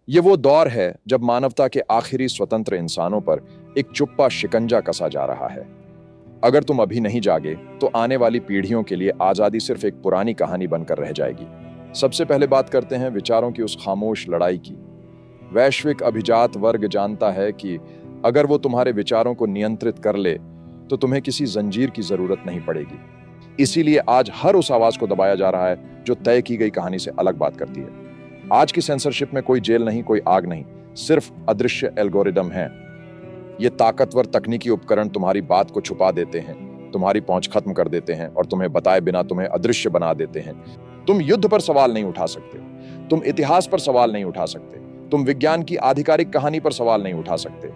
ये वो दौर है जब मानवता के आखिरी स्वतंत्र इंसानों पर एक चुप्पा शिकंजा कसा जा रहा है। अगर तुम अभी नहीं जागे तो आने वाली पीढ़ियों के लिए आजादी सिर्फ एक पुरानी कहानी बनकर रह जाएगी। सबसे पहले बात करते हैं विचारों की उस खामोश लड़ाई की। वैश्विक अभिजात वर्ग जानता है कि अगर वो तुम्हारे विचारों को नियंत्रित कर ले तो तुम्हें किसी जंजीर की जरूरत नहीं पड़ेगी। इसीलिए आज हर उस आवाज को दबाया जा रहा है जो तय की गई कहानी से अलग बात करती है। आज की सेंसरशिप में कोई जेल नहीं, कोई आग नहीं, सिर्फ अदृश्य एल्गोरिदम है। ये ताकतवर तकनीकी उपकरण तुम्हारी बात को छुपा देते हैं, तुम्हारी पहुंच खत्म कर देते हैं और तुम्हें बताए बिना तुम्हें अदृश्य बना देते हैं। तुम युद्ध पर सवाल नहीं उठा सकते, तुम इतिहास पर सवाल नहीं उठा सकते, तुम विज्ञान की आधिकारिक कहानी पर सवाल नहीं उठा सकते।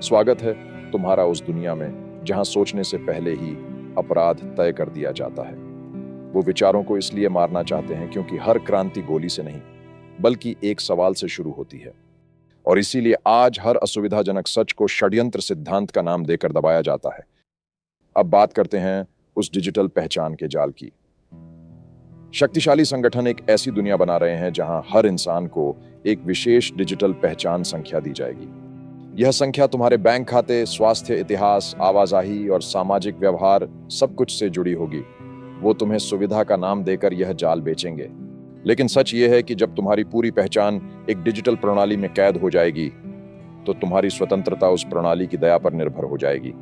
स्वागत है तुम्हारा उस दुनिया में जहां सोचने से पहले ही अपराध तय कर दिया जाता है। वो विचारों को इसलिए मारना चाहते हैं क्योंकि हर क्रांति गोली से नहीं बल्कि एक सवाल से शुरू होती है, और इसीलिए आज हर असुविधाजनक सच को षड्यंत्र सिद्धांत का नाम देकर दबाया जाता है। अब बात करते हैं उस डिजिटल पहचान के जाल की। शक्तिशाली संगठन एक ऐसी दुनिया बना रहे हैं जहां हर इंसान को एक विशेष डिजिटल पहचान संख्या दी जाएगी। यह संख्या तुम्हारे बैंक खाते, स्वास्थ्य इतिहास, आवाजाही और सामाजिक व्यवहार सब कुछ से जुड़ी होगी। वो तुम्हें सुविधा का नाम देकर यह जाल बेचेंगे, लेकिन सच ये है कि जब तुम्हारी पूरी पहचान एक डिजिटल प्रणाली में कैद हो जाएगी तो तुम्हारी स्वतंत्रता उस प्रणाली की दया पर निर्भर हो जाएगी।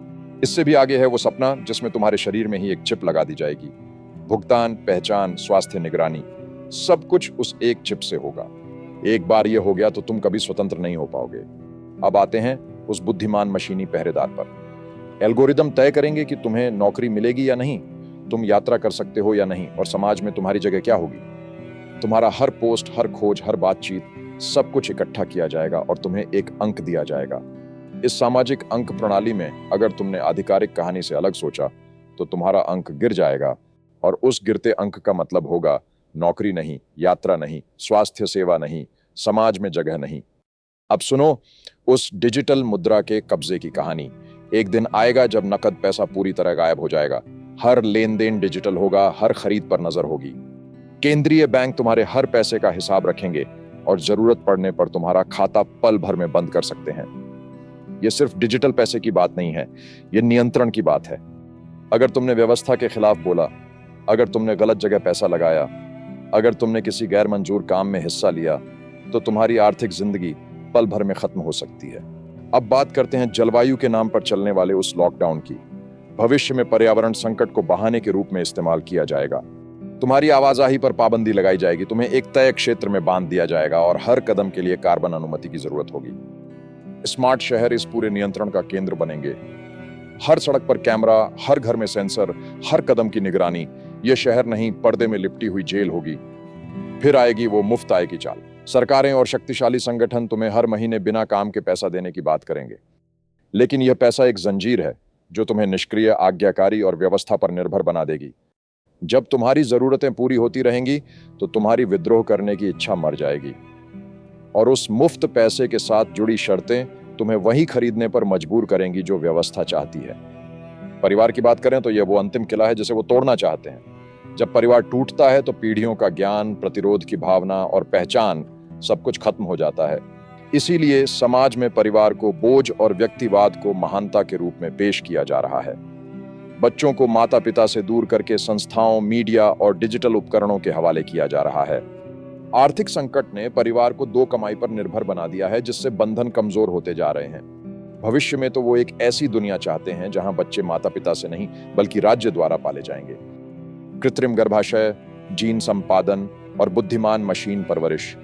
इससे भी आगे है वो सपना जिसमें तुम्हारे शरीर में ही एक चिप लगा दी जाएगी। भुगतान, पहचान, स्वास्थ्य, निगरानी, सब कुछ उस एक चिप से होगा। एक बार ये हो गया तो तुम कभी स्वतंत्र नहीं हो पाओगे। अब आते हैं उस बुद्धिमान मशीनी पहरेदार पर। एल्गोरिदम तय करेंगे कि तुम्हें नौकरी मिलेगी या नहीं, तुम यात्रा कर सकते हो या नहीं, और समाज में तुम्हारी जगह क्या होगी। तुम्हारा हर पोस्ट, हर खोज, हर बातचीत, सब कुछ इकट्ठा किया जाएगा और तुम्हें एक अंक दिया जाएगा। इस सामाजिक अंक प्रणाली में अगर तुमने आधिकारिक कहानी से अलग सोचा तो तुम्हारा अंक गिर जाएगा, और उस गिरते अंक का मतलब होगा नौकरी नहीं, यात्रा नहीं, स्वास्थ्य सेवा नहीं, समाज में जगह नहीं। अब सुनो उस डिजिटल मुद्रा के कब्जे की कहानी। एक दिन आएगा जब नकद पैसा पूरी तरह गायब हो जाएगा। हर लेन देन डिजिटल होगा, हर खरीद पर नजर होगी। केंद्रीय बैंक तुम्हारे हर पैसे का हिसाब रखेंगे और जरूरत पड़ने पर तुम्हारा खाता पल भर में बंद कर सकते हैं। यह सिर्फ डिजिटल पैसे की बात नहीं है, यह नियंत्रण की बात है। अगर तुमने व्यवस्था के खिलाफ बोला, अगर तुमने गलत जगह पैसा लगाया, अगर तुमने किसी गैर मंजूर काम में हिस्सा लिया, तो तुम्हारी आर्थिक जिंदगी पल भर में खत्म हो सकती है। अब बात करते हैं जलवायु के नाम पर चलने वाले उस लॉकडाउन की। भविष्य में पर्यावरण संकट को बहाने के रूप में इस्तेमाल किया जाएगा। तुम्हारी आवाजाही पर पाबंदी लगाई जाएगी, तुम्हें एक तय क्षेत्र में बांध दिया जाएगा और हर कदम के लिए कार्बन अनुमति की जरूरत होगी। स्मार्ट शहर इस पूरे नियंत्रण का केंद्र बनेंगे। हर सड़क पर कैमरा, हर घर में सेंसर, हर कदम की निगरानी। यह शहर नहीं, पर्दे में लिपटी हुई जेल होगी। फिर आएगी वो मुफ्त आय की चाल। सरकारें और शक्तिशाली संगठन तुम्हें हर महीने बिना काम के पैसा देने की बात करेंगे, लेकिन यह पैसा एक जंजीर है जो तुम्हें निष्क्रिय, आज्ञाकारी और व्यवस्था पर निर्भर बना देगी। जब तुम्हारी जरूरतें पूरी होती रहेंगी तो तुम्हारी विद्रोह करने की इच्छा मर जाएगी, और उस मुफ्त पैसे के साथ जुड़ी शर्तें तुम्हें वही खरीदने पर मजबूर करेंगी जो व्यवस्था चाहती है। परिवार की बात करें तो यह वो अंतिम किला है जिसे वो तोड़ना चाहते हैं। जब परिवार टूटता है तो पीढ़ियों का ज्ञान, प्रतिरोध की भावना और पहचान सब कुछ खत्म हो जाता है। इसीलिए समाज में परिवार को बोझ और व्यक्तिवाद को महानता के रूप में पेश किया जा रहा है। बच्चों को माता पिता से दूर करके संस्थाओं, मीडिया और डिजिटल उपकरणों के हवाले किया जा रहा है। आर्थिक संकट ने परिवार को दो कमाई पर निर्भर बना दिया है, जिससे बंधन कमजोर होते जा रहे हैं। भविष्य में तो वो एक ऐसी दुनिया चाहते हैं जहां बच्चे माता पिता से नहीं बल्कि राज्य द्वारा पाले जाएंगे। कृत्रिम गर्भाशय, जीन संपादन और बुद्धिमान मशीन परवरिश,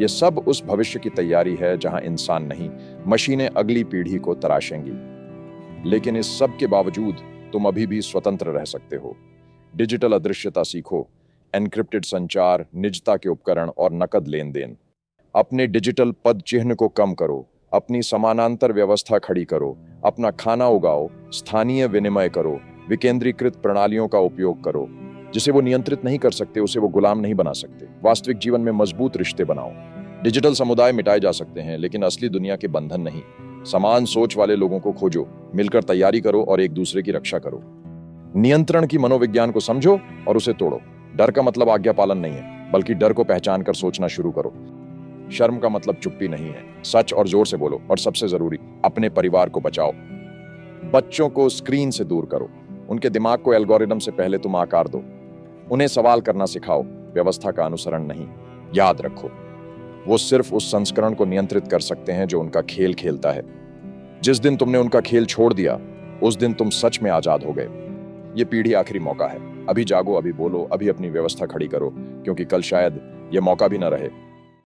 ये सब उस भविष्य की तैयारी है जहां इंसान नहीं, मशीनें अगली पीढ़ी को तराशेंगी। लेकिन इस सब के बावजूद तुम अभी भी स्वतंत्र रह सकते हो। डिजिटल अदृश्यता सीखो, एन्क्रिप्टेड संचार, निजता के उपकरण और नकद लेन देन। अपने डिजिटल पद चिन्ह को कम करो, अपनी समानांतर व्यवस्था खड़ी करो, अपना खाना उगाओ, स्थानीय विनिमय करो, विकेंद्रीकृत प्रणालियों का उपयोग करो। जिसे वो नियंत्रित नहीं कर सकते उसे वो गुलाम नहीं बना सकते। वास्तविक जीवन में मजबूत रिश्ते बनाओ। डिजिटल समुदाय मिटाए जा सकते हैं लेकिन असली दुनिया के बंधन नहीं। समान सोच वाले लोगों को खोजो, मिलकर तैयारी करो और एक दूसरे की रक्षा करो। नियंत्रण की मनोविज्ञान को समझो और उसे तोड़ो। डर का मतलब आज्ञा पालन नहीं है, बल्कि डर को पहचान कर सोचना शुरू करो। शर्म का मतलब चुप्पी नहीं है। सच और जोर से बोलो, और सबसे जरूरी, अपने परिवार को बचाओ। बच्चों को स्क्रीन से दूर करो। उनके दिमाग को एल्गोरिदम से पहले तुम आकार दो। उन्हें सवाल करना सिखाओ, व्यवस्था का अनुसरण नहीं। याद रखो, वो सिर्फ उस संस्करण को नियंत्रित कर सकते हैं जो उनका खेल खेलता है। जिस दिन तुमने उनका खेल छोड़ दिया, उस दिन तुम सच में आजाद हो गए। ये पीढ़ी आखिरी मौका है। अभी जागो, अभी बोलो, अभी अपनी व्यवस्था खड़ी करो, क्योंकि कल शायद ये मौका भी न रहे।